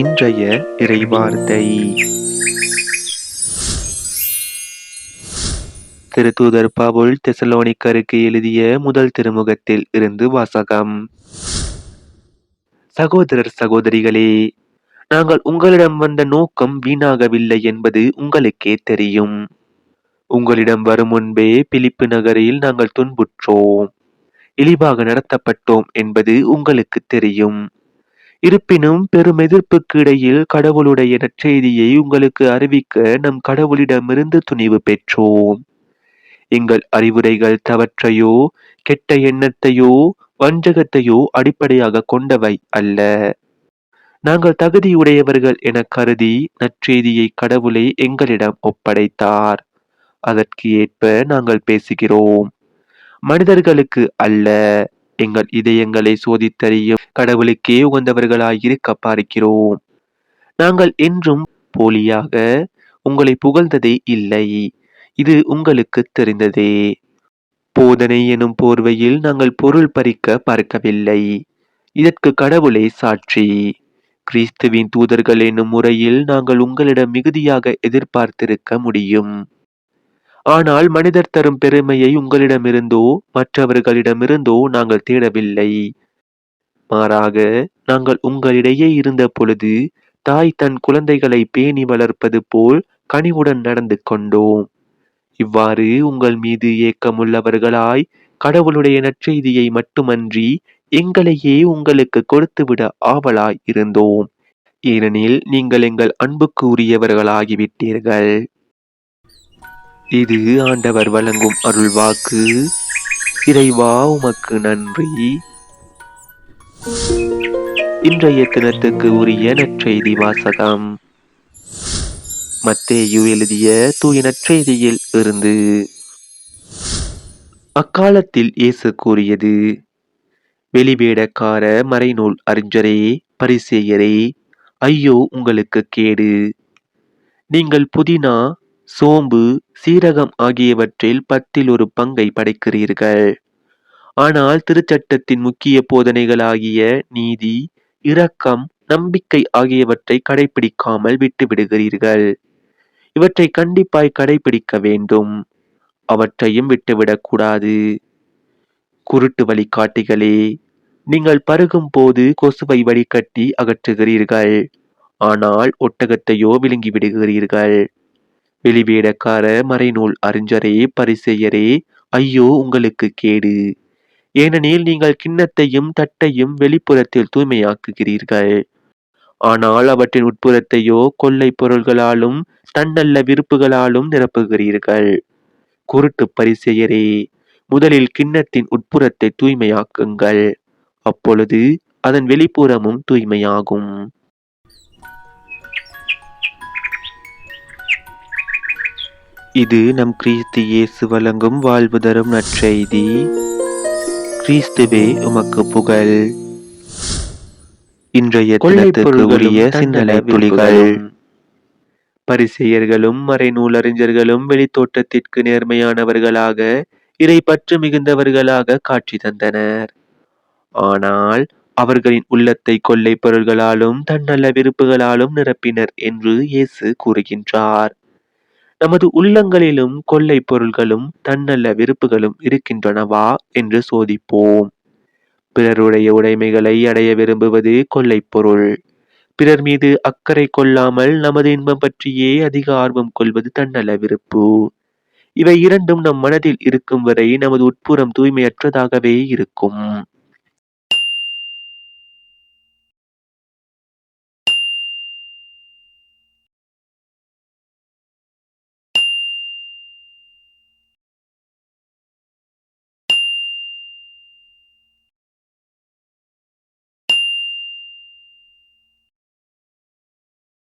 இன்றைய இறைவார்த்தை திருத்தூதர் பவுல் தெசலோனிக்கருக்கு எழுதிய முதல் திருமுகத்தில் இருந்து வாசகம். சகோதரர் சகோதரிகளே, நாங்கள் உங்களிடம் வந்த நோக்கம் வீணாகவில்லை என்பது உங்களுக்கே தெரியும். உங்களிடம் வரும் முன்பே பிலிப்பு நகரில் நாங்கள் துன்புற்றோம், இழிவாக நடத்தப்பட்டோம் என்பது உங்களுக்கு தெரியும். இருப்பினும் பெரும் எதிர்ப்புக்கு இடையில் கடவுளுடைய நற்செய்தியை உங்களுக்கு அறிவிக்க நம் கடவுளிடமிருந்து துணிவு பெற்றோம். எங்கள் அறிவுரைகள் தவற்றையோ கெட்ட எண்ணத்தையோ வஞ்சகத்தையோ அடிப்படையாக கொண்டவை அல்ல. நாங்கள் தகுதியுடையவர்கள் என கருதி நற்செய்தியை கடவுளே எங்களிடம் ஒப்படைத்தார். அதற்கு ஏற்ப நாங்கள் பேசுகிறோம், மனிதர்களுக்கு அல்ல. எங்கள் இதயங்களை சோதித்தறியும் கடவுளுக்கே உகந்தவர்களாயிருக்க பார்க்கிறோம். நாங்கள் என்றும் போலியாக உங்களை புகழ்ந்ததே இல்லை, இது உங்களுக்கு தெரிந்ததே. போதனை எனும் போர்வையில் நாங்கள் பொருள் பறிக்க பார்க்கவில்லை, இதற்கு கடவுளே சாட்சி. கிறிஸ்துவின் தூதர்கள் என்னும் முறையில் நாங்கள் உங்களிடம் மிகுதியாக எதிர்பார்த்திருக்க முடியும். ஆனால் மனிதர் தரும் பெருமையை உங்களிடமிருந்தோ மற்றவர்களிடமிருந்தோ நாங்கள் தேடவில்லை. மாறாக நாங்கள் உங்களிடையே இருந்த பொழுது தாய் தன் குழந்தைகளை பேணி வளர்ப்பது போல் கனிவுடன் நடந்து கொண்டோம். இவ்வாறு உங்கள் மீது ஏக்கமுள்ளவர்களாய் கடவுளுடைய நற்செய்தியை மட்டுமன்றி எங்களையே உங்களுக்கு கொடுத்துவிட ஆவலாய் இருந்தோம். ஏனெனில் நீங்கள் எங்கள் அன்புக்கு உரியவர்களாகிவிட்டீர்கள். இது ஆண்டவர் வழங்கும் அருள்வாக்கு. இறைவா, உமக்கு நன்றி. இன்றைய தினத்துக்கு உரிய நற்செய்தி வாசகம். மத்தேயு எழுதிய தூய நற்செய்தியில் இருந்து. அக்காலத்தில் இயேசு கூறியது: வெளிவேடக்கார மறைநூல் அறிஞரே, பரிசேயரே, ஐயோ உங்களுக்கு கேடு! நீங்கள் புதினா, சோம்பு, சீரகம் ஆகியவற்றில் 1/10 பங்கை படைக்கிறீர்கள். ஆனால் திருச்சட்டத்தின் முக்கிய போதனைகளாகிய நீதி, இரக்கம், நம்பிக்கை ஆகியவற்றை கடைபிடிக்காமல் விட்டுவிடுகிறீர்கள். இவற்றை கண்டிப்பாய் கடைபிடிக்க வேண்டும், அவற்றையும் விட்டுவிடக்கூடாது. குருட்டு வழிகாட்டிகளே, நீங்கள் பருகும் போது கொசுவை வடிகட்டி அகற்றுகிறீர்கள், ஆனால் ஒட்டகத்தையோ விழுங்கி விடுகிறீர்கள். வெளிவேடக்கார மறைநூல் அறிஞரே, பரிசேயரே, ஐயோ உங்களுக்கு கேடு! ஏனெனில் நீங்கள் கிண்ணத்தையும் தட்டையும் வெளிப்புறத்தில் தூய்மையாக்குகிறீர்கள், ஆனால் அவற்றின் உட்புறத்தையோ கொள்ளை பொருள்களாலும் தன்னல்ல விருப்புகளாலும் நிரப்புகிறீர்கள். குருட்டு பரிசேயரே, முதலில் கிண்ணத்தின் உட்புறத்தை தூய்மையாக்குங்கள், அப்பொழுது அதன் வெளிப்புறமும் தூய்மையாகும். இது நம் கிறிஸ்து இயேசு வழங்கும் வாழ்வு தரும் நற்செய்தி. கிறிஸ்துவே உமக்கு புகழ். இன்றைய தினத்துக்கு உரிய சிந்தனை துளிகள். பரிசேயர்களும் மறைநூலறிஞர்களும் வெளித்தோட்டத்திற்கு நேர்மையானவர்களாக, இறை பற்று மிகுந்தவர்களாக காட்சி தந்தனர். ஆனால் அவர்களின் உள்ளத்தை கொள்ளை பொருள்களாலும் தன்னல்ல விருப்புகளாலும் நிரப்பினர் என்று இயேசு கூறுகின்றார். நமது உள்ளங்களிலும் கொள்ளை பொருள்களும் தன்னல்ல விருப்புகளும் இருக்கின்றனவா என்று சோதிப்போம். பிறருடைய உடைமைகளை அடைய விரும்புவது கொள்ளை பொருள். பிறர் மீது அக்கறை கொள்ளாமல் நமது இன்பம் பற்றியே அதிக ஆர்வம் கொள்வது தன்னல்ல விருப்பு. இவை இரண்டும் நம் மனதில் இருக்கும் வரை நமது உட்புறம் தூய்மையற்றதாகவே இருக்கும்.